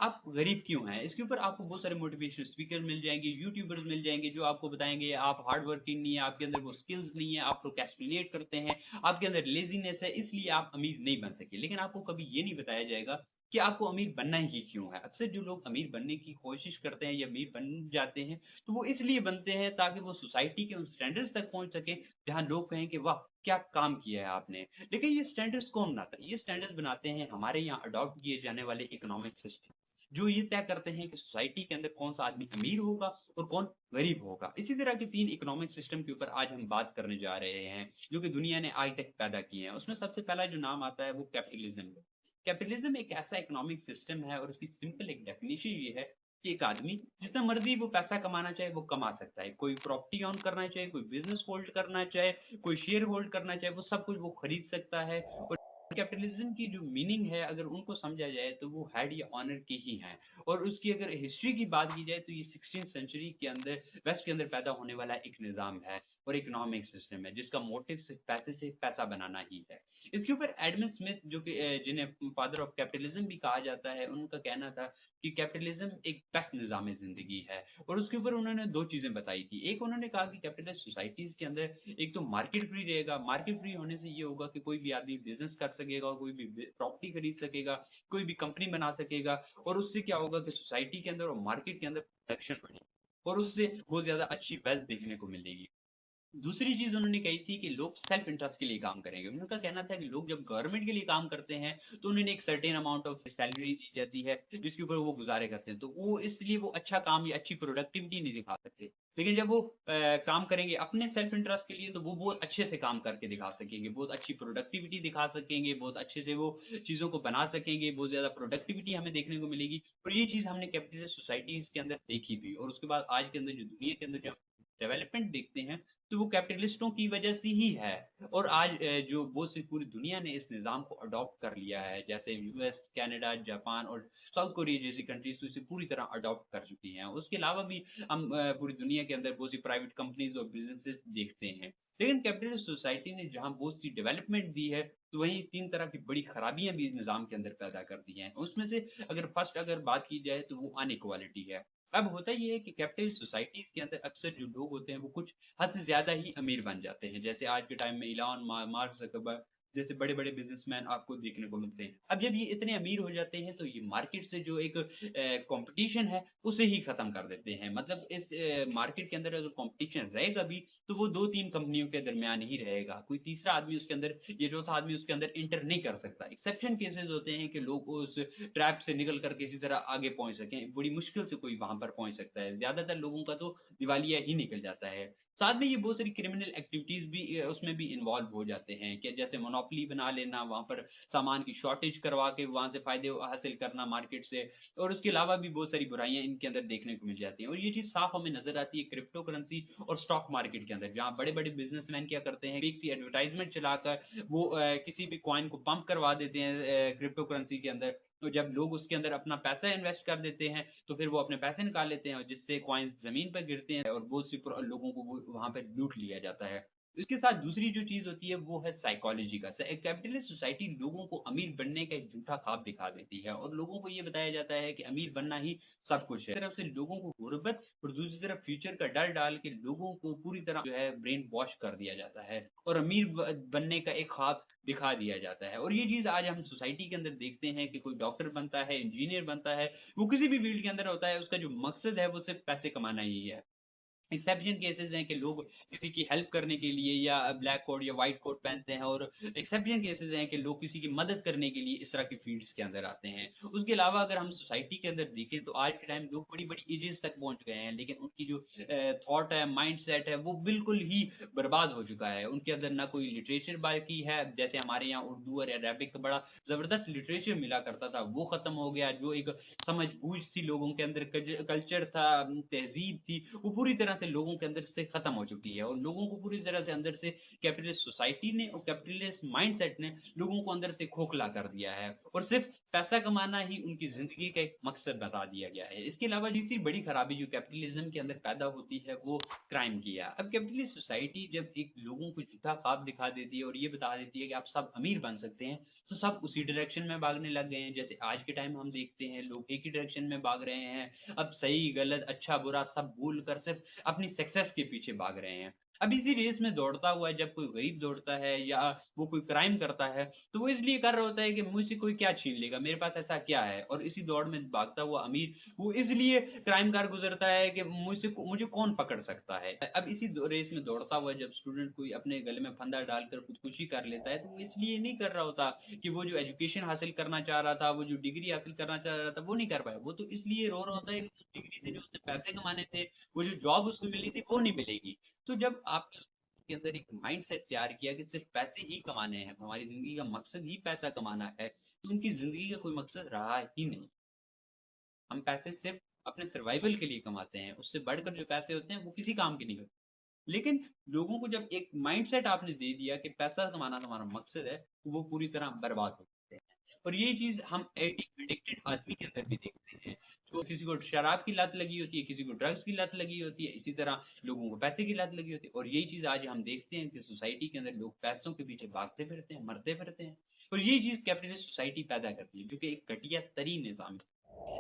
आप गरीब क्यों हैं? इसके ऊपर आपको बहुत सारे मोटिवेशनल स्पीकर मिल जाएँगे, यूट्यूबर्स मिल जाएँगे जो आपको बताएँगे आप हार्ड वर्किंग नहीं है, आपके अंदर वो स्किल्स नहीं है, आप प्रोक्रेस्टिनेट करते हैं, आपके अंदर लेज़ीनेस है इसलिए आप अमीर नहीं बन सके। लेकिन आपको कभी ये नहीं बताया जाएगा कि आपको अमीर बनना ही क्यों है? अक्सर जो लोग अमीर बनने की कोशिश करते हैं या अमीर बन जाते हैं, तो वो इसलिए बनते हैं ताकि वो सोसाइटी के उन स्टैंडर्ड्स तक पहुँच सकें, जहाँ लोग कहें कि वाह! क्या काम किया है आपने। लेकिन ये स्टैंडर्ड्स कौन बनाता है? ये स्टैंडर्ड्स बनाते हैं हमारे यहाँ अडॉप्ट किए जाने वाले इकोनॉमिक सिस्टम। जो ये तय करते हैं कि सोसाइटी के अंदर कौन सा आदमी अमीर होगा और कौन गरीब होगा। इसी तरह के 3 इकोनॉमिक सिस्टम के ऊपर आज हम बात करने जा रहे हैं, जो कि दुनिया ने आज तक पैदा किए हैं। उसमें सबसे पहला जो नाम आता है वो कैपिटलिज्म है। कैपिटलिज्म एक ऐसा इकोनॉमिक सिस्टम है और उसकी सिंपल एक डेफिनिशन ये है कि एक आदमी जितना मर्ज़ी वो पैसा कमाना चाहे वो कमा सकता है। कोई प्रॉपर्टी ओन करना चाहे, कोई बिज़नेस होल्ड करना चाहे, कोई शेयर होल्ड करना चाहे, वो सब कुछ वो खरीद सकता है और कैपिटलिज्म की जो मीनिंग है अगर उनको समझा जाए तो वो हेड या ऑनर की ही है और उसकी अगर हिस्ट्री की बात की जाए तो ये 16th सेंचुरी के अंदर वेस्ट के अंदर पैदा होने वाला एक निज़ाम है और इकोनॉमिक सिस्टम है जिसका मोटिव सिर्फ पैसे से पैसा बनाना ही है। इसके ऊपर एडम स्मिथ जो कि जिन्हें फादर ऑफ कैपिटलिज्म भी कहा जाता है, उनका कहना था कि कैपिटलिज्म एक बेस्ट निज़ाम ज़िंदगी है और उसके ऊपर उन्होंने 2 चीज़ें बताई थी। एक उन्होंने कहा कि कैपिटलिस्ट सोसाइटीज़ के अंदर एक तो मार्केट फ्री रहेगा। मार्केट फ्री होने से ये होगा कि कोई भी आदमी बिजनेस कर सकेगा, कोई भी प्रॉपर्टी खरीद सकेगा, कोई भी कंपनी बना सकेगा और उससे क्या होगा कि सोसाइटी के अंदर और मार्केट के अंदर प्रोडक्शन बढ़ेगी और उससे बहुत ज्यादा अच्छी वेल्थ देखने को मिलेगी। दूसरी चीज़ उन्होंने कही थी कि लोग सेल्फ इंटरेस्ट के लिए काम करेंगे। उनका कहना था कि लोग जब गवर्नमेंट के लिए काम करते हैं, तो उन्हें एक सर्टेन अमाउंट ऑफ सैलरी दी जाती है, जिसके ऊपर वो गुज़ारे करते हैं। तो वो इसलिए वो अच्छा काम या अच्छी प्रोडक्टिविटी नहीं दिखा सकते। लेकिन जब वो काम करेंगे अपने सेल्फ इंटरेस्ट के लिए, तो वो बहुत अच्छे से काम करके दिखा सकेंगे, बहुत अच्छी प्रोडक्टिविटी दिखा सकेंगे, बहुत अच्छे से वो चीज़ों को बना सकेंगे, बहुत ज़्यादा प्रोडक्टिविटी हमें देखने को मिलेगी और ये चीज़ हमने कैपिटलिस्ट सोसाइटीज़ के अंदर देखी भी और उसके बाद आज के अंदर जो दुनिया के अंदर जो डेवलपमेंट देखते हैं, तो वो कैपिटलिस्टों की वजह से ही है और आज जो बहुत सी पूरी दुनिया ने इस निज़ाम को अडॉप्ट कर लिया है जैसे यूएस, कनाडा, जापान और साउथ कोरिया जैसी कंट्रीज तो इसे पूरी तरह अडॉप्ट कर चुकी हैं। उसके अलावा भी हम पूरी दुनिया के अंदर बहुत सी प्राइवेट कंपनीज और बिजनेसेस देखते हैं। लेकिन कैपिटलिस्ट सोसाइटी ने जहाँ बहुत सी डेवलपमेंट दी है, तो वहीं 3 तरह की बड़ी खराबियाँ भी निज़ाम के अंदर पैदा कर दी हैं। उसमें से अगर फर्स्ट अगर बात की जाए तो वो अनइक्वालिटी है। अब होता ये है कि कैपिटलिस्ट सोसाइटीज़ के अंदर अक्सर जो लोग होते हैं वो कुछ हद से ज़्यादा ही अमीर बन जाते हैं। जैसे आज के टाइम में इलॉन मार्क ज़करबर्ग जैसे बड़े-बड़े बिज़नेसमैन आपको देखने को मिलते हैं। अब जब ये इतने अमीर हो जाते हैं तो ये मार्केट से जो एक कॉम्पिटिशन है उसे ही ख़त्म कर देते हैं। मतलब इस मार्केट के अंदर अगर कॉम्पिटिशन रहेगा भी तो वो 2-3 कंपनियों के दरमियान ही रहेगा। कोई तीसरा आदमी उसके अंदर या चौथा आदमी उसके अंदर एंटर नहीं कर सकता। एक्सेप्शन केसेज़ होते हैं कि लोग उस ट्रैप से निकल कर किसी तरह आगे पहुँच सकें। बड़ी मुश्किल से कोई वहाँ पर पहुँच सकता है। ज़्यादातर लोगों का तो दिवालिया ही निकल जाता है। साथ में ये बहुत सारी क्रिमिनल एक्टिविटीज़ भी उसमें भी इन्वॉल्व हो जाते हैं कि जैसे मोनोपोली बना लेना, वहाँ पर सामान की शॉर्टेज करवा के वहाँ से फ़ायदे हासिल करना मार्केट से और उसके अलावा भी बहुत सारी बुराइयाँ इनके अंदर देखने को मिल जाती हैं। और ये चीज़ साफ़ हमें नज़र आती है क्रिप्टो करेंसी और स्टॉक मार्केट के अंदर, जहाँ बड़े-बड़े बिज़नेसमैन क्या करते हैं, एक सी एडवर्टाइज़मेंट चलाकर वो किसी भी कॉइन को पंप करवा देते हैं क्रिप्टो करेंसी के अंदर। तो जब लोग उसके अंदर अपना पैसा इन्वेस्ट कर देते हैं, तो फिर वो अपने पैसे निकाल लेते हैं और जिससे कॉइन्स ज़मीन पर गिरते हैं और बहुत सी लोगों को वो वहाँ पे लूट लिया जाता है। इसके साथ दूसरी जो चीज़ होती है वो है साइकोलॉजी का। कैपिटलिस्ट सोसाइटी लोगों को अमीर बनने का एक झूठा ख्वाब दिखा देती है और लोगों को ये बताया जाता है कि अमीर बनना ही सब कुछ है। एक तरफ से लोगों को गुर्बत और दूसरी तरफ फ्यूचर का डर डाल के लोगों को पूरी तरह जो है ब्रेन वॉश कर दिया जाता है और अमीर बनने का एक ख्वाब दिखा दिया जाता है। और ये चीज़ आज हम सोसाइटी के अंदर देखते हैं कि कोई डॉक्टर बनता है, इंजीनियर बनता है, वो किसी भी फील्ड के अंदर होता है, उसका जो मकसद है वो सिर्फ़ पैसे कमाना ही है। एक्सेप्शन केसेस हैं कि लोग किसी की हेल्प करने के लिए या ब्लैक कोट या व्हाइट कोट पहनते हैं और एक्सेप्शन केसेस हैं कि लोग किसी की मदद करने के लिए इस तरह की फील्ड्स के अंदर आते हैं। उसके अलावा अगर हम सोसाइटी के अंदर देखें तो आज के टाइम लोग बड़ी-बड़ी एजेस तक पहुँच गए हैं, लेकिन उनकी जो थॉट है, माइंडसेट है, वो बिल्कुल ही बर्बाद हो चुका है। उनके अंदर ना कोई लिटरेचर बाकी है, जैसे हमारे यहाँ उर्दू और अरेबिक का बड़ा ज़बरदस्त लिटरेचर मिला करता था, वो ख़त्म हो गया। जो एक समझ-बूझ थी लोगों के अंदर, कल्चर था, तहज़ीब थी, वो पूरी तरह से लोगों के अंदर से खत्म हो चुकी है और लोगों को पूरी तरह से अंदर से कैपिटलिस्ट सोसाइटी ने और कैपिटलिस्ट माइंडसेट ने लोगों को अंदर से खोखला कर दिया है और सिर्फ पैसा कमाना ही उनकी जिंदगी का एक मकसद बता दिया गया है। इसके अलावा तीसरी बड़ी खराबी जो कैपिटलिज्म के अंदर पैदा होती है वो क्राइम की है। अब कैपिटलिस्ट सोसाइटी जब एक लोगों को झूठा ख्वाब दिखा देती है और ये बता देती है कि आप सब अमीर बन सकते हैं, तो सब उसी डायरेक्शन में भागने लग गए हैं। जैसे आज के टाइम हम देखते हैं लोग एक ही डायरेक्शन में भाग रहे हैं। अब सही गलत अच्छा बुरा सब भूल कर सिर्फ अपनी सक्सेस के पीछे भाग रहे हैं। अब इसी रेस में दौड़ता हुआ जब कोई गरीब दौड़ता है या वो कोई क्राइम करता है, तो वो इसलिए कर रहा होता है कि मुझसे कोई क्या छीन लेगा, मेरे पास ऐसा क्या है। और इसी दौड़ में भागता हुआ अमीर वो इसलिए क्राइम कार गुजरता है कि मुझे कौन पकड़ सकता है। अब इसी रेस में दौड़ता हुआ जब स्टूडेंट कोई अपने गले में फंदा डालकर खुदकुशी कर लेता है, तो वो इसलिए नहीं कर रहा होता कि वो जो एजुकेशन हासिल करना चाह रहा था, वो जो डिग्री हासिल करना चाह रहा था वो नहीं कर पाया। वो तो इसलिए रो रहा होता है कि उस डिग्री से जो उसने पैसे कमाने थे, वो जो जॉब उसको मिली थी वो नहीं मिलेगी। तो जब आपने के अंदर एक माइंडसेट तैयार किया कि सिर्फ पैसे ही कमाने हैं, हमारी जिंदगी का मकसद ही पैसा कमाना है, तो उनकी जिंदगी का कोई मकसद रहा ही नहीं। हम पैसे सिर्फ अपने सर्वाइवल के लिए कमाते हैं, उससे बढ़कर जो पैसे होते हैं वो किसी काम के नहीं होते। लेकिन लोगों को जब एक माइंडसेट आपने दे दिया कि पैसा कमाना तुम्हारा मकसद है, तो वो पूरी तरह बर्बाद हो जाते हैं। और ये चीज हम एक एडिक्टेड आदमी के अंदर भी देखते हैं। जो किसी को शराब की लत लगी होती है, किसी को ड्रग्स की लत लगी होती है, इसी तरह लोगों को पैसे की लत लगी होती है। और यही चीज आज हम देखते हैं कि सोसाइटी के अंदर लोग पैसों के पीछे भागते फिरते हैं, मरते फिरते हैं। और यही चीज कैपिटलिस्ट सोसाइटी पैदा करती है, जो कि एक घटिया तरीन निजाम है।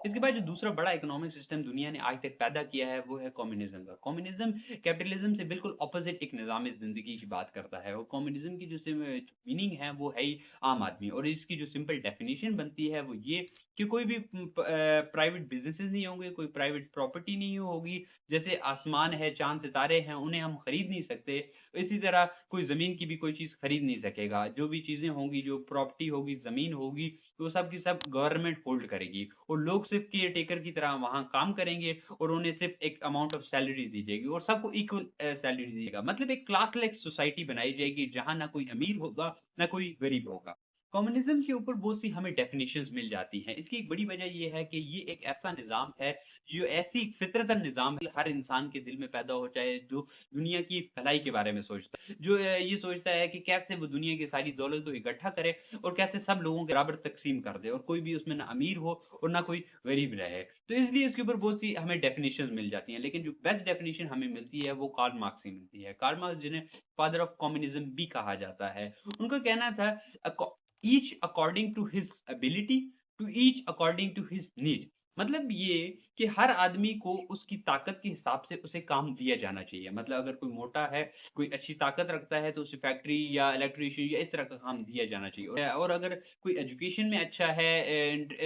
इसके बाद जो दूसरा बड़ा इकोनॉमिक सिस्टम दुनिया ने आज तक पैदा किया है वो है कम्युनिज्म का। कम्युनिज्म कैपिटलिज्म से बिल्कुल ऑपोजिट एक निज़ाम ज़िंदगी की बात करता है और कम्युनिज्म की जो मीनिंग है वो है ही आम आदमी। और इसकी जो सिंपल डेफिनेशन बनती है वो ये कि कोई भी प्राइवेट बिजनेसेस नहीं होंगे, कोई प्राइवेट प्रॉपर्टी नहीं होगी। जैसे आसमान है, चांद सितारे हैं, उन्हें हम खरीद नहीं सकते, इसी तरह कोई ज़मीन की भी कोई चीज़ खरीद नहीं सकेगा। जो भी चीज़ें होंगी, जो प्रॉपर्टी होगी, ज़मीन होगी, तो सब की सब गवर्नमेंट होल्ड करेगी और लोग सिर्फ केयर टेकर की तरह वहाँ काम करेंगे और उन्हें सिर्फ एक अमाउंट ऑफ सैलरी दी जाएगी और सबको इक्वल सैलरी दी जाएगा। मतलब एक क्लासलेस सोसाइटी बनाई जाएगी जहाँ ना कोई अमीर होगा, ना कोई गरीब होगा। कम्युनिज्म के ऊपर बहुत सी हमें डेफिनेशंस मिल जाती हैं। इसकी एक बड़ी वजह ये है कि ये एक ऐसा निज़ाम है, जो ऐसी फितरतन निज़ाम है, हर इंसान के दिल में पैदा हो जाए, जो दुनिया की भलाई के बारे में सोचता है। जो ये सोचता है कि कैसे वो दुनिया की सारी दौलत को इकट्ठा करे और कैसे सब लोगों के बराबर तक़सीम कर दे और कोई भी उसमें ना अमीर हो और ना कोई गरीब रहे। तो इसलिए इसके ऊपर बहुत सी हमें डेफिनेशंस मिल जाती हैं। लेकिन जो बेस्ट डेफिनेशन हमें मिलती है वो कार्ल मार्क्स से मिलती है। कार्ल मार्क्स जिन्हें फादर ऑफ कम्युनिज्म भी कहा जाता है। उनका कहना था each according to his ability, to each according to his need. मतलब ये कि हर आदमी को उसकी ताकत के हिसाब से उसे काम दिया जाना चाहिए। मतलब अगर कोई मोटा है, कोई अच्छी ताकत रखता है, तो उसे फैक्ट्री या इलेक्ट्रीशियन या इस तरह का काम दिया जाना चाहिए। और अगर कोई एजुकेशन में अच्छा है,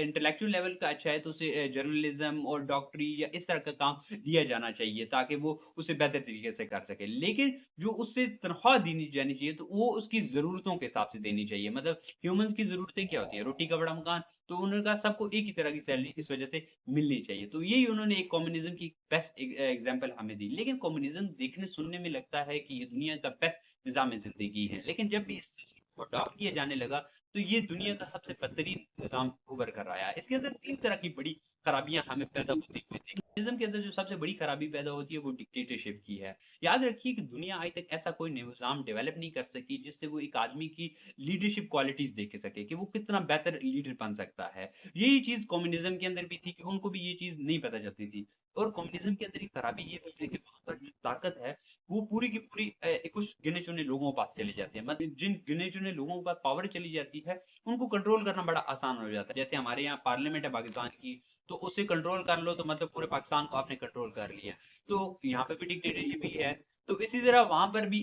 इंटेलेक्चुअल लेवल का अच्छा है, तो उसे जर्नलिज्म और डॉक्टरी या इस तरह का काम दिया जाना चाहिए ताकि वो उसे बेहतर तरीके से कर सके। लेकिन जो उससे तनख्वाह दी जानी चाहिए तो वो उसकी ज़रूरतों के हिसाब से देनी चाहिए। मतलब ह्यूमन्स की ज़रूरतें क्या होती है? रोटी, कपड़ा, मकान। तो उनका सबको एक ही तरह की सैलरी इस वजह से मिलनी चाहिए। तो यही उन्होंने एक कम्युनिज़्म की बेस्ट एग्ज़ाम्पल हमें दी। लेकिन कम्युनिज़्म देखने सुनने में लगता है कि ये दुनिया का बेस्ट निज़ाम ज़िंदगी है। लेकिन जब भी इस सिस्टम को अडॉप्ट किया जाने लगा, तो ये दुनिया का सबसे बदतरीन निज़ाम उभर कर आया। इसके अंदर 3 तरह की बड़ी खराबियाँ हमें पैदा होती हुई दिखी। कम्युनिज़्म के अंदर जो सबसे बड़ी खराबी पैदा होती है वो डिक्टेटरशिप की है। याद रखिए कि दुनिया आज तक ऐसा कोई निज़ाम डेवलप नहीं कर सकी जिससे वो एक आदमी की लीडरशिप क्वालिटीज़ देख सके कि वो कितना बेहतर लीडर बन सकता है। यही चीज़ कम्युनिज़्म के अंदर भी थी कि उनको भी ये चीज़ नहीं पता चलती थी। और कम्युनिज़्म के अंदर एक खराबी ये भी है कि वहाँ पर जो ताकत है, वो पूरी की पूरी कुछ गिने-चुने लोगों के पास चली जाती है। मतलब जिन गिने-चुने लोगों के पास पावर चली जाती है, उनको कंट्रोल करना बड़ा आसान हो जाता है। जैसे हमारे यहाँ पार्लियामेंट है पाकिस्तान की, तो उसे कंट्रोल कर लो तो मतलब पूरे पाकिस्तान को आपने कंट्रोल कर लिया। तो यहाँ पे भी डिक्टेटरशिप ही है। तो इसी तरह वहाँ पर भी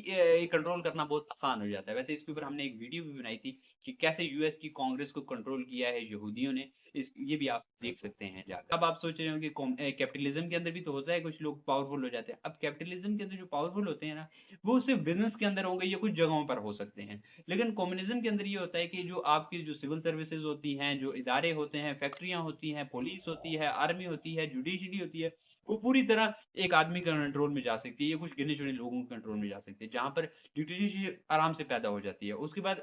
कंट्रोल करना बहुत आसान हो जाता है। वैसे इसके ऊपर हमने एक वीडियो भी बनाई थी कि कैसे यूएस की कांग्रेस को कंट्रोल किया है यहूदियों ने। ये भी आप देख सकते हैं जाकर। अब आप सोच रहे हो कि कैपिटलिज्म के अंदर भी तो होता है, कुछ लोग पावरफुल हो जाते हैं। अब कैपिटलिज्म के अंदर जो पावरफुल होते हैं ना, वो सिर्फ बिजनेस के अंदर होंगे या कुछ जगहों पर हो सकते हैं। लेकिन कम्युनिज्म के अंदर ये होता है कि जो आपकी जो सिविल सर्विसेज होती हैं, जो इदारे होते हैं, फैक्ट्रियाँ होती हैं, पुलिस होती है, आर्मी होती है, जुडिशरी होती है, वो पूरी तरह एक आदमी के कंट्रोल में जा सकती है या कुछ गिने चुने लोगों के कंट्रोल में जा सकती है, जहाँ पर डिक्टेटरशिप आराम से पैदा हो जाती है। उसके बाद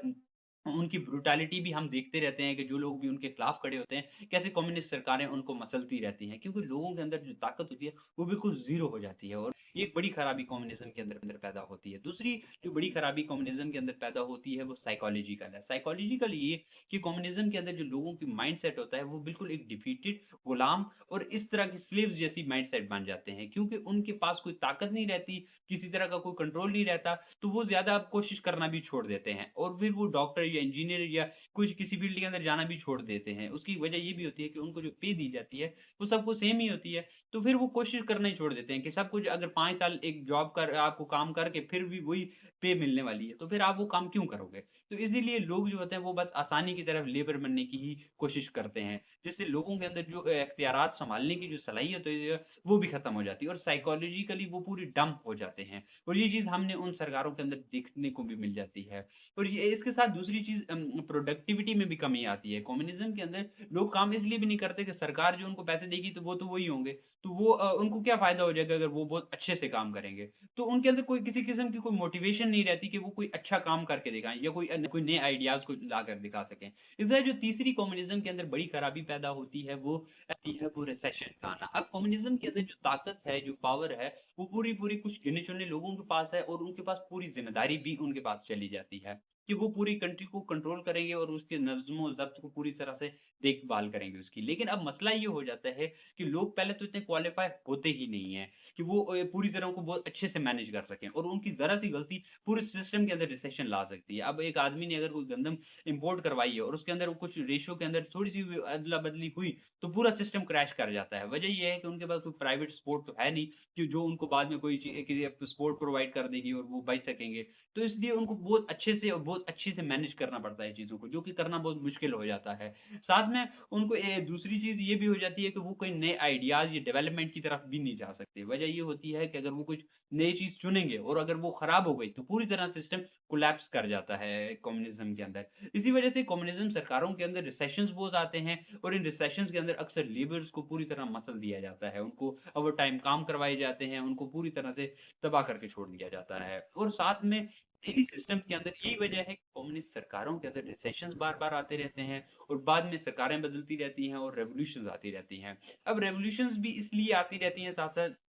उनकी ब्रूटैलिटी भी हम देखते रहते हैं कि जो लोग भी उनके खिलाफ खड़े होते हैं, कैसे कम्युनिस्ट सरकारें उनको मसलती रहती हैं, क्योंकि लोगों के अंदर जो ताकत होती है, वो बिल्कुल ज़ीरो हो जाती है और ये एक बड़ी खराबी कम्युनिज़्म के अंदर अंदर पैदा होती है। दूसरी जो बड़ी खराबी कम्युनिज़्म के अंदर पैदा होती है, वो साइकोलॉजिकल है। साइकोलॉजिकल ये कि कम्युनिज़्म के अंदर जो लोगों की माइंडसेट होता है, वो बिल्कुल एक डिफीटेड, गुलाम और इस तरह की स्लेव्स जैसी माइंडसेट बन जाते हैं, क्योंकि उनके पास कोई ताकत नहीं रहती, किसी तरह का कोई कंट्रोल नहीं रहता, तो वो ज़्यादा कोशिश करना भी छोड़ देते हैं और फिर वो डॉक्टर या इंजीनियर या कुछ किसी फील्ड के अंदर जाना भी छोड़ देते हैं। उसकी वजह ये भी होती है कि उनको जो पे दी जाती है, वो सबको सेम ही होती है। तो फिर वो कोशिश करना ही छोड़ देते हैं कि सब कुछ अगर 5 साल एक जॉब कर आपको काम करके फिर भी वही पे मिलने वाली है, तो फिर आप वो काम क्यों करोगे? तो इसीलिए लोग जो होते हैं वो बस आसानी की तरफ लेबर बनने की ही कोशिश करते हैं, जिससे लोगों के अंदर जो इख्तियारात सँभालने की जो सलाहियत है, वो भी खत्म हो जाती है और साइकोलॉजिकली वो पूरी डंप हो जाते हैं। और ये चीज़ हमने उन सरकारों के अंदर देखने को भी मिल जाती है। और ये इसके साथ दूसरी चीज़ प्रोडक्टिविटी में भी कमी आती है। कम्युनिज़्म के अंदर लोग काम इसलिए भी नहीं करते कि सरकार जो उनको पैसे देगी तो वही होंगे। तो वो उनको क्या फ़ायदा हो जाएगा अगर वो बहुत अच्छे से काम करेंगे। तो उनके अंदर कोई किसी किस्म की कोई मोटिवेशन नहीं रहती कि वो कोई अच्छा काम करके दिखाएँ या कोई नए आइडियाज़ को लाकर दिखा सकें। इस वजह जो तीसरी कम्युनिज़्म के अंदर बड़ी खराबी पैदा होती है वो आती है वो रिसेशन का आना। अब कम्युनिज़्म के अंदर जो ताकत है, जो पावर है, वो पूरी-पूरी कुछ गिने-चुने लोगों के पास है और उनके पास पूरी ज़िम्मेदारी भी उनके पास चली जाती है, कि वो पूरी कंट्री को कंट्रोल करेंगे और उसके नज़्म-ओ-ज़ब्त को पूरी तरह से देखभाल करेंगे उसकी। लेकिन अब मसला ये हो जाता है कि लोग पहले तो इतने क्वालिफ़ाई होते ही नहीं हैं, कि वो पूरी तरह को बहुत अच्छे से मैनेज कर सकें और उनकी ज़रा-सी गलती पूरे सिस्टम के अंदर रिसेशन ला सकती है। अब एक आदमी ने अगर कोई गंदम इम्पोर्ट करवाई है और उसके अंदर कुछ रेशियो के अंदर थोड़ी-सी भी अदला-बदली हुई, तो पूरा सिस्टम क्रैश कर जाता है। वजह ये है कि उनके पास कोई प्राइवेट सपोर्ट तो है नहीं कि जो उनको बाद में कोई किसी सपोर्ट प्रोवाइड कर देगी और वो बच सकेंगे। तो इसलिए उनको बहुत अच्छे से और बहुत अच्छे से मैनेज करना पड़ता है चीज़ों को, जो कि करना बहुत मुश्किल हो जाता है। साथ में उनको दूसरी चीज़ ये भी हो जाती है कि वो कोई नए आइडियाज़ या डेवलपमेंट की तरफ भी नहीं जा सकते। वजह ये होती है कि अगर वो कुछ नई चीज़ चुनेंगे और अगर वो खराब हो गई, तो पूरी तरह सिस्टम कोलैप्स कर जाता है कम्युनिज़्म के अंदर। इसी वजह से कम्युनिज़्म सरकारों के अंदर रिसेशंस बहुत आते हैं और इन रिसेशंस के अंदर अक्सर लेबर्स को पूरी तरह मसल दिया जाता है। उनको ओवरटाइम काम करवाए जाते हैं, उनको पूरी तरह से तबाह करके छोड़ दिया जाता है। और साथ में यही सिस्टम के अंदर यही वजह है कि कम्युनिस्ट सरकारों के अंदर रिसेशंस बार-बार आते रहते हैं और बाद में सरकारें बदलती रहती हैं और रेवोल्यूशंस आती रहती हैं। अब रेवोल्यूशंस भी इसलिए आती रहती हैं साथ-साथ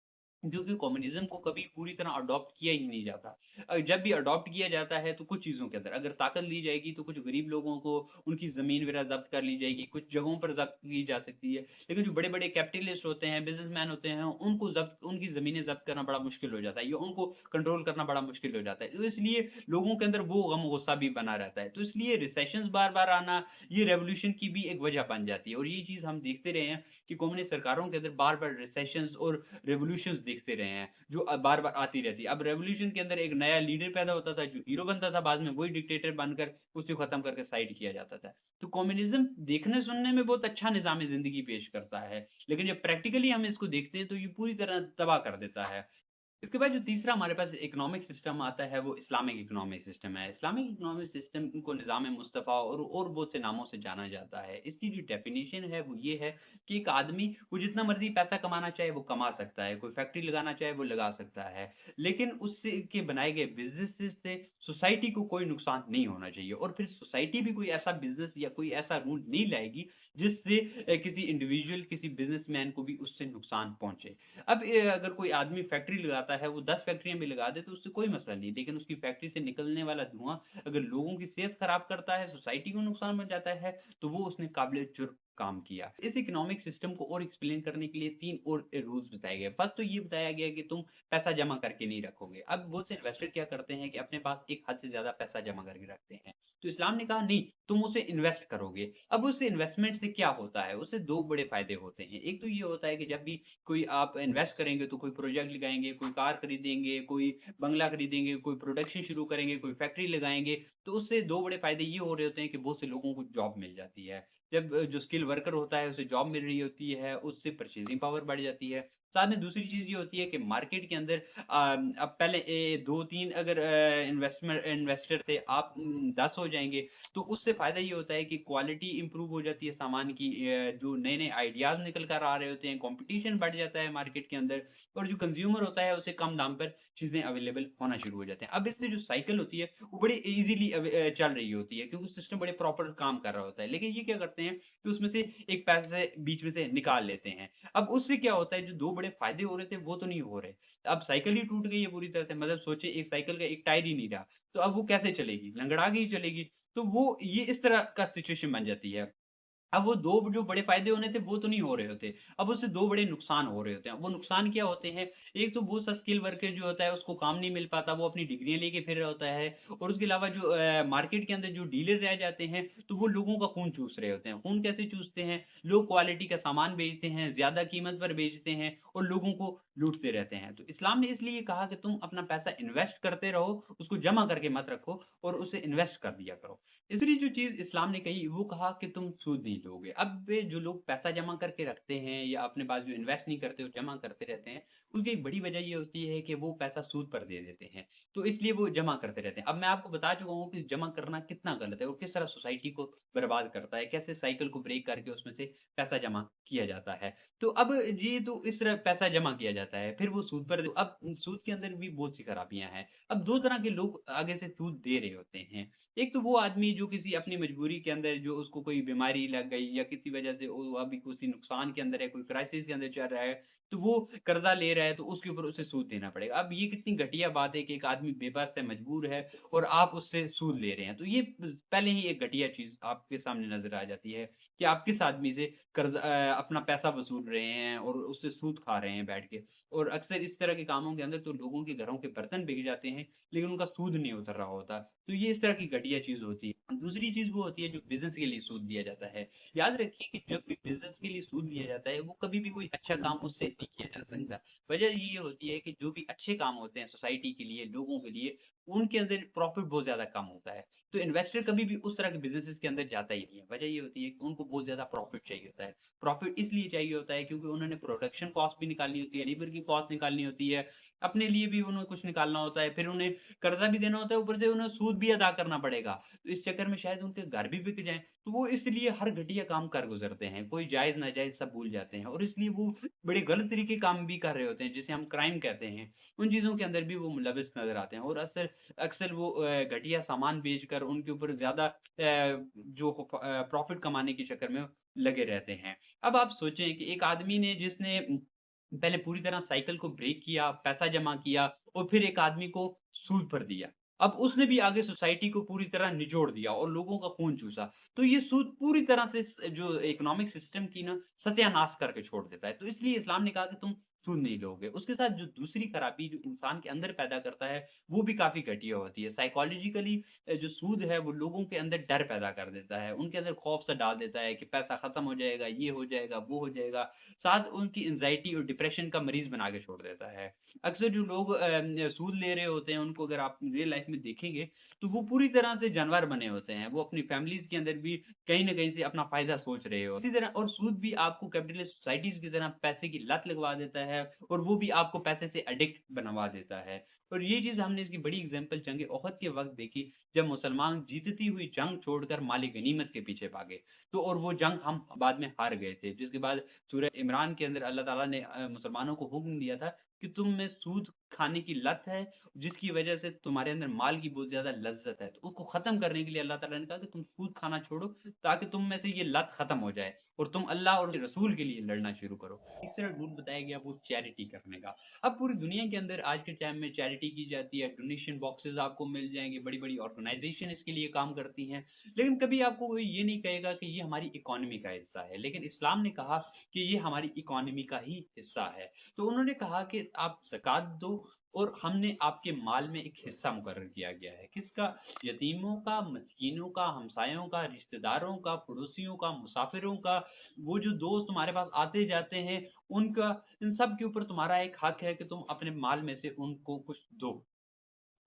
क्योंकि कम्युनिज्म को कभी पूरी तरह अडॉप्ट किया ही नहीं जाता। जब भी अडॉप्ट किया जाता है तो कुछ चीज़ों के अंदर अगर ताकत ली जाएगी तो कुछ गरीब लोगों को उनकी ज़मीन वगैरह ज़ब्त कर ली जाएगी, कुछ जगहों पर ज़ब्त की जा सकती है। लेकिन जो बड़े-बड़े कैपिटलिस्ट होते हैं, बिज़नेसमैन होते हैं, उनकी ज़मीनें ज़ब्त करना बड़ा मुश्किल हो जाता है या उनको कंट्रोल करना बड़ा मुश्किल हो जाता है। तो इसलिए लोगों के अंदर वो गम-गुस्सा भी बना रहता है। तो इसलिए रिसेशंस बार-बार आना, ये रेवोल्यूशन की भी एक वजह बन जाती है और ये चीज़ हम देखते रहे हैं कि कम्युनिस्ट सरकारों के अंदर बार-बार रिसेशंस और रेवोल्यूशंस देखते रहे हैं, जो बार-बार आती रहती है। अब रेवोल्यूशन के अंदर एक नया लीडर पैदा होता था, जो हीरो बनता था, बाद में वही डिक्टेटर बनकर उसे खत्म करके साइड किया जाता था। तो कम्युनिज़्म देखने-सुनने में बहुत अच्छा निज़ाम ज़िंदगी पेश करता है, लेकिन जब प्रैक्टिकली हम इसको देखते हैं, तो ये पूरी तरह तबाह कर देता है। इसके बाद जो तीसरा हमारे पास इकोनॉमिक सिस्टम आता है वो इस्लामिक इकोनॉमिक सिस्टम है। इस्लामिक इकोनॉमिक सिस्टम को निज़ाम मुस्तफ़ा और बहुत से नामों से जाना जाता है। इसकी जो डेफ़िनिशन है वो ये है कि एक आदमी वो जितना मर्ज़ी पैसा कमाना चाहे वो कमा सकता है, कोई फैक्ट्री लगाना चाहे वो लगा सकता है। लेकिन उससे के बनाए गए बिज़नेसेस से सोसाइटी को कोई नुकसान नहीं होना चाहिए और फिर सोसाइटी भी कोई ऐसा बिज़नेस या कोई ऐसा रूल नहीं लाएगी जिससे किसी इंडिविजुअल, किसी बिज़नेसमैन को भी उससे नुकसान पहुँचे। अब अगर कोई आदमी फैक्ट्री लगाता है, वो 10 फैक्ट्रियाँ भी लगा दे तो उससे कोई मसला नहीं, लेकिन उसकी फैक्ट्री से निकलने वाला धुआँ अगर लोगों की सेहत खराब करता है, सोसाइटी को नुकसान पहुँचाता है, तो वो उसने काबिल जुर्म काम किया। इस इकोनॉमिक सिस्टम को और एक्सप्लेन करने के लिए 3 और रूल्स बताए गए। फर्स्ट तो ये बताया गया कि तुम पैसा जमा करके नहीं रखोगे। अब बहुत से इन्वेस्टर क्या करते हैं कि अपने पास एक हद से ज़्यादा पैसा जमा करके रखते हैं। तो इस्लाम ने कहा नहीं, तुम उसे इन्वेस्ट करोगे। अब उस इन्वेस्टमेंट से क्या होता है? उससे 2 बड़े फ़ायदे होते हैं। एक तो ये होता है कि जब भी कोई आप इन्वेस्ट करेंगे तो कोई प्रोजेक्ट लगाएँगे, कोई कार खरीदेंगे, कोई बंगला खरीदेंगे, कोई प्रोडक्शन शुरू करेंगे, कोई फैक्ट्री लगाएँगे, तो उससे 2 बड़े फ़ायदे ये हो रहे होते हैं कि बहुत से लोगों को जॉब मिल जाती है। जब जो स्किल वर्कर होता है उसे जॉब मिल रही होती है, उससे परचेज़िंग पावर बढ़ जाती है। साथ में दूसरी चीज़ ये होती है कि मार्केट के अंदर अब पहले 2-3 अगर इन्वेस्टर थे, आप 10 हो जाएँगे, तो उससे फ़ायदा ये होता है कि क्वालिटी इम्प्रूव हो जाती है सामान की, जो नए-नए आइडियाज़ निकल कर आ रहे होते हैं, कॉम्पिटिशन बढ़ जाता है मार्केट के अंदर और जो कंज़्यूमर होता है उसे कम दाम पर चीज़ें अवेलेबल होना शुरू हो जाते हैं। अब इससे जो साइकिल होती है वो बड़ी ईज़िली चल रही होती है क्योंकि सिस्टम बड़े प्रॉपर काम कर रहा होता है। लेकिन ये क्या करते हैं कि उसमें से एक पैसे बीच में से निकाल लेते हैं। अब उससे क्या होता है जो 2 बड़े फ़ायदे हो रहे थे वो तो नहीं हो रहे। अब साइकिल ही टूट गई है पूरी तरह से मतलब सोचिए एक साइकिल का एक टायर ही नहीं रहा, तो अब वो कैसे चलेगी? लंगड़ा के ही चलेगी। तो वो ये इस तरह का सिचुएशन बन जाती है। अब वो 2 जो बड़े फ़ायदे होने थे वो तो नहीं हो रहे होते। अब उससे 2 बड़े नुकसान हो रहे होते हैं। वो नुकसान क्या होते हैं? एक तो बहुत सा स्किल वर्कर जो होता है उसको काम नहीं मिल पाता, वो अपनी डिग्रियाँ लेके फिर रहा होता है और उसके अलावा जो मार्केट के अंदर जो डीलर रह जाते हैं, तो वो लोगों का खून चूस रहे होते हैं। खून कैसे चूसते हैं? लो क्वालिटी का सामान बेचते हैं, ज़्यादा कीमत पर बेचते हैं और लोगों को लूटते रहते हैं। तो इस्लाम ने इसलिए कहा कि तुम अपना पैसा इन्वेस्ट करते रहो, उसको जमा करके मत रखो और उसे इन्वेस्ट कर दिया करो। तीसरी जो चीज़ इस्लाम ने कही वो कहा कि तुम सूद नहीं लोगे। अब वे जो लोग पैसा जमा करके रखते हैं या अपने पास जो इन्वेस्ट नहीं करते, वो जमा करते रहते हैं, उसकी एक बड़ी वजह ये होती है कि वो पैसा सूद पर दे देते हैं। तो इसलिए वो जमा करते रहते हैं। अब मैं आपको बता चुका हूँ कि जमा करना कितना गलत है और किस तरह सोसाइटी को बर्बाद करता है, कैसे साइकिल को ब्रेक करके उसमें से पैसा जमा किया जाता है। तो अब ये तो इस तरह पैसा जमा किया जाता है, फिर वो सूद पर अब सूद के अंदर भी बहुत सी खराबियाँ हैं। अब 2 तरह के लोग आगे से सूद दे रहे होते हैं। एक तो वो आदमी जो किसी अपनी मजबूरी के अंदर जो उसको कोई बीमारी लग गई या किसी वजह से वो अभी किसी नुकसान के अंदर है, कोई क्राइसिस के अंदर चल रहा है, तो वो कर्जा ले रहा है तो उसके ऊपर उसे सूद देना पड़ेगा। अब ये कितनी घटिया बात है कि एक आदमी बेबस है, मजबूर है और आप उससे सूद ले रहे हैं। तो ये पहले ही एक घटिया चीज़ आपके सामने नज़र आ जाती है कि आप किस आदमी से अपना पैसा वसूल रहे हैं और उससे सूद खा रहे हैं बैठ के। और अक्सर इस तरह के कामों के अंदर तो लोगों के घरों के बर्तन बिक जाते हैं, लेकिन उनका सूद नहीं उतर रहा होता। तो ये इस तरह की घटिया चीज़ होती है। दूसरी चीज़ वो होती है जो बिज़नेस के लिए सूद दिया जाता है। याद रखिए कि जब भी बिज़नेस के लिए सूद दिया जाता है, वो कभी भी कोई अच्छा काम उससे नहीं किया जा सकता। वजह ये होती है कि जो भी अच्छे काम होते हैं सोसाइटी के लिए, लोगों के लिए, उनके अंदर प्रॉफ़िट बहुत ज़्यादा कम होता है। तो इन्वेस्टर कभी भी उस तरह के बिज़नेसेस के अंदर जाता ही नहीं है। वजह ये होती है कि उनको बहुत ज़्यादा प्रॉफ़िट चाहिए होता है। प्रॉफ़िट इसलिए चाहिए होता है क्योंकि उन्होंने प्रोडक्शन कॉस्ट भी निकालनी होती है, लेबर की कॉस्ट निकालनी होती है, अपने लिए भी उन्हें कुछ निकालना होता है, फिर उन्हें कर्जा भी देना होता है, ऊपर से उन्हें सूद भी अदा करना पड़ेगा। तो इस चक्कर में शायद उनके घर भी बिक जाएँ, तो वो इसलिए हर घटिया काम कर गुज़रते हैं। कोई जायज़ नाजायज़ सब भूल जाते हैं और इसलिए वो बड़े गलत तरीके काम भी कर रहे होते हैं, जिसे हम क्राइम कहते हैं। उन चीज़ों के अंदर भी वो मुलविस नज़र आते हैं और अक्सर वो घटिया सामान बेचकर उनके ऊपर ज़्यादा प्रॉफ़िट कमाने के चक्कर में लगे रहते हैं। अब आप सोचें कि एक आदमी ने जिसने पहले पूरी तरह साइकिल को ब्रेक किया, पैसा जमा किया और फिर एक आदमी को सूद पर दिया। अब उसने भी आगे सोसाइटी को पूरी तरह निचोड़ दिया और लोगों का खून चूसा। तो ये सूद पूरी तरह से जो इकोनॉमिक सिस्टम की ना सत्यानाश करके छोड़ देता है। तो इसलिए इस्लाम ने कहा कि तुम सूद नहीं लोगे। उसके साथ जो दूसरी खराबी जो इंसान के अंदर पैदा करता है, वो भी काफ़ी घटिया होती है। साइकोलॉजिकली जो सूद है वो लोगों के अंदर डर पैदा कर देता है। उनके अंदर खौफ सा डाल देता है कि पैसा खत्म हो जाएगा, ये हो जाएगा, वो हो जाएगा। साथ उनकी एंग्ज़ायटी और डिप्रेशन का मरीज़ बना के छोड़ देता है। अक्सर जो लोग सूद ले रहे होते हैं, उनको अगर आप रियल लाइफ़ में देखेंगे, तो वो पूरी तरह से जानवर बने होते हैं। वो अपनी फैमिलीज़ के अंदर भी कहीं न कहीं से अपना फ़ायदा सोच रहे हो। इसी तरह और सूद भी आपको कैपिटलिस्ट सोसाइटीज़ की तरह पैसे की लत लगवा देता है और वो भी आपको पैसे से एडिक्ट बनवा देता है। और ये चीज़ हमने इसकी बड़ी एग्ज़ाम्पल जंग-ए ओहद के वक़्त देखी, जब मुसलमान जीतती हुई जंग छोड़कर माल-ए-गनीमत के पीछे भागे। तो और वो जंग हम बाद में हार गए थे, जिसके बाद सूरह इमरान के अंदर अल्लाह ताला ने मुसलमानों को हुक्म दिया था कि तुम में सूद खाने की लत है, जिसकी वजह से तुम्हारे अंदर माल की बहुत ज़्यादा लज़्ज़त है। तो उसको ख़त्म करने के लिए अल्लाह ताला ने कहा कि तुम सूद खाना छोड़ो, ताकि तुम में से ये लत ख़त्म हो जाए और तुम अल्लाह और उसके रसूल के लिए लड़ना शुरू करो। तीसरा रूल बताया गया वो चैरिटी करने का। अब पूरी दुनिया के अंदर आज के टाइम में चैरिटी की जाती है, डोनेशन बॉक्सेस आपको मिल जाएँगे, बड़ी-बड़ी ऑर्गेनाइज़ेशन इसके लिए काम करती हैं। लेकिन कभी आपको कोई ये नहीं कहेगा कि ये हमारी इकोनॉमी का हिस्सा है। लेकिन इस्लाम ने कहा कि ये हमारी इकोनॉमी का ही हिस्सा है। तो उन्होंने कहा कि आप ज़कात दो और हमने आपके माल में एक हिस्सा मुकर्रर किया गया है। किसका? यतीमों का, मस्कीनों का, हमसायों का, रिश्तेदारों का, पड़ोसियों का, मुसाफिरों का, वो जो दोस्त तुम्हारे पास आते-जाते हैं, उनका, इन सब के ऊपर तुम्हारा एक हक है कि तुम अपने माल में से उनको कुछ दो।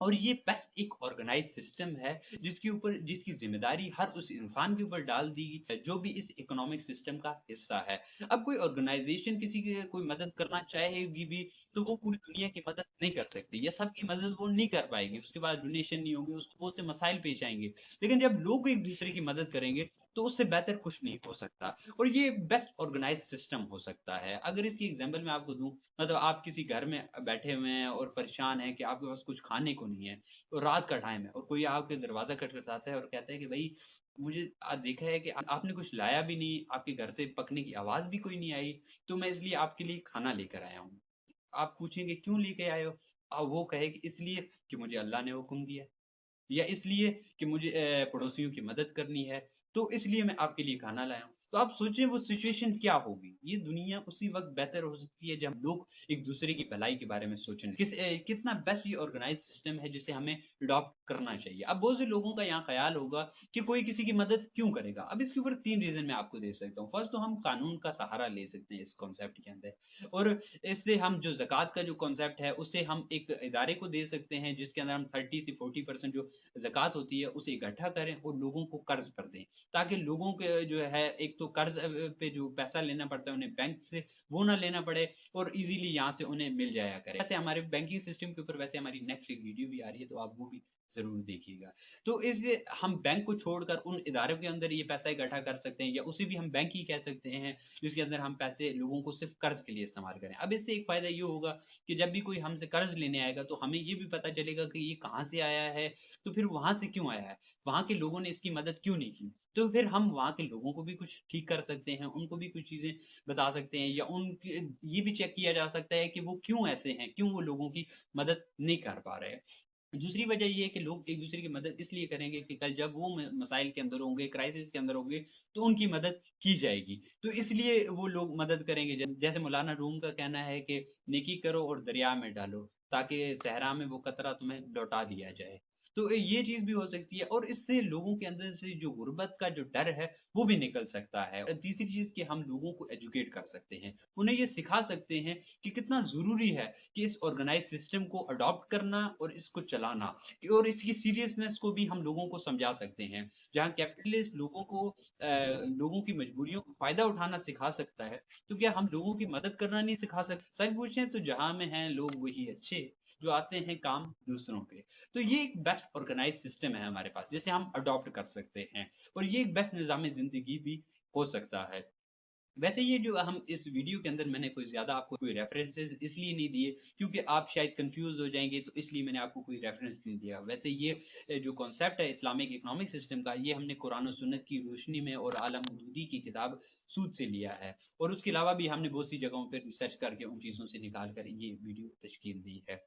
और ये बेस्ट एक ऑर्गेनाइज़ सिस्टम है जिसकी ज़िम्मेदारी हर उस इंसान के ऊपर डाल दी गई है जो भी इस इकोनॉमिक सिस्टम का हिस्सा है। अब कोई ऑर्गेनाइज़ेशन किसी की कोई मदद करना चाहेगी भी तो वो पूरी दुनिया की मदद नहीं कर सकती या सबकी मदद वो नहीं कर पाएगी। उसके बाद डोनेशन नहीं होंगे, उसको बहुत से मसाइल पेश आएँगे। लेकिन जब लोग एक-दूसरे की मदद करेंगे तो उससे बेहतर कुछ नहीं हो सकता और ये बेस्ट ऑर्गेनाइज़्ड सिस्टम हो सकता है। अगर इसकी एग्ज़ाम्पल मैं आपको दूँ मतलब आप किसी घर में बैठे हुए हैं और परेशान हैं कि आपके पास कुछ खाने को को नहीं है, तो रात का टाइम है और कोई आपके दरवाज़ा खटखटाता है और कहता है कि भई मुझे देखा है कि आपने कुछ लाया भी नहीं, आपके घर से पकने की आवाज़ भी कोई नहीं आई, तो मैं इसलिए आपके लिए खाना लेकर आया हूँ। आप पूछेंगे क्यों लेके आए हो? वो कहे कि इसलिए कि मुझे अल्लाह ने हुक्म दिया है। या इसलिए कि मुझे पड़ोसियों की मदद करनी है, तो इसलिए मैं आपके लिए खाना लाया हूँ। तो आप सोचें वो सिचुएशन क्या होगी? ये दुनिया उसी वक़्त बेहतर हो सकती है जब लोग एक-दूसरे की भलाई के बारे में सोचें। कितना बेस्ट ये ऑर्गनाइज़्ड सिस्टम है जिसे हमें अडॉप्ट करना चाहिए। अब बहुत से लोगों का यहाँ ख़्याल होगा कि कोई किसी की मदद क्यों करेगा? अब इसके ऊपर 3 रीज़न मैं आपको दे सकता हूँ। फर्स्ट तो हम कानून का सहारा ले सकते हैं इस कॉन्सेप्ट के अंदर और इससे हम जो ज़कात का जो कॉन्सेप्ट है, उसे हम एक इदारे को दे सकते हैं जिसके अंदर हम 30 से 40% जो ज़कात होती है उसे इकट्ठा करें और लोगों को कर्ज़ पर दें। ताकि लोगों के जो है एक तो कर्ज़ पे जो पैसा लेना पड़ता है उन्हें बैंक से वो ना लेना पड़े और ईज़िली यहाँ से उन्हें मिल जाया करे। वैसे हमारे बैंकिंग सिस्टम के ऊपर वैसे हमारी नेक्स्ट एक वीडियो भी आ रही है तो आप वो भी ज़रूर देखिएगा। तो इसलिए हम बैंक को छोड़कर उन इदारों के अंदर ये पैसा इकट्ठा कर सकते हैं या उसे भी हम बैंक ही कह सकते हैं जिसके अंदर हम पैसे लोगों को सिर्फ़ कर्ज़ के लिए इस्तेमाल करें। अब इससे एक फ़ायदा ये होगा कि जब भी कोई हमसे कर्ज़ लेने आएगा तो हमें ये भी पता चलेगा कि ये कहाँ से आया है तो फिर वहाँ से क्यों आया है? वहाँ के लोगों ने इसकी मदद क्यों नहीं की? तो फिर हम वहाँ के लोगों को भी कुछ ठीक कर सकते हैं, उनको भी कुछ चीज़ें बता सकते हैं या उनके ये भी चेक किया जा सकता है कि वो क्यों ऐसे हैं, क्यों वो लोगों की मदद नहीं कर पा रहे हैं। दूसरी वजह ये है कि लोग एक-दूसरे की मदद इसलिए करेंगे कि कल जब वो मसाइल के अंदर होंगे, क्राइसिस के अंदर होंगे, तो उनकी मदद की जाएगी। तो इसलिए वो लोग मदद करेंगे। जैसे मौलाना रूम का कहना है कि नेकी करो और दरिया में डालो, ताकि सहरा में वो कतरा तुम्हें लौटा दिया जाए। तो ये चीज़ भी हो सकती है और इससे लोगों के अंदर से जो गुर्बत का जो डर है, वो भी निकल सकता है। तीसरी चीज़ कि हम लोगों को एजुकेट कर सकते हैं। उन्हें ये सिखा सकते हैं कि कितना ज़रूरी है कि इस ऑर्गेनाइज़ सिस्टम को अडॉप्ट करना और इसको चलाना और इसकी सीरियसनेस को भी हम लोगों को समझा सकते हैं। जहाँ कैपिटलिस्ट लोगों की मजबूरियों को फ़ायदा उठाना सिखा सकता है, तो क्या हम लोगों की मदद करना नहीं सिखा सच पूछें तो जहाँ में हैं लोग वही अच्छे, जो आते हैं काम दूसरों के। तो ये एक बेस्ट ऑर्गेनाइज़ सिस्टम है हमारे पास, जिसे हम अडॉप्ट कर सकते हैं और ये एक बेस्ट निज़ाम ज़िंदगी भी हो सकता है। वैसे ये जो हम इस वीडियो के अंदर मैंने कोई ज़्यादा आपको कोई रेफरेंसेस इसलिए नहीं दिए क्योंकि आप शायद कंफ्यूज हो जाएँगे तो इसलिए मैंने आपको कोई रेफरेंस नहीं दिया। वैसे ये जो कॉन्सेप्ट है इस्लामिक इकोनॉमिक सिस्टम का ये हमने कुरान और सुन्नत की रोशनी में और आला मौदूदी की किताब सूद से लिया है और उसके अलावा भी हमने बहुत सी जगहों पे रिसर्च करके उन चीज़ों से निकाल कर ये वीडियो तश्कील दी है।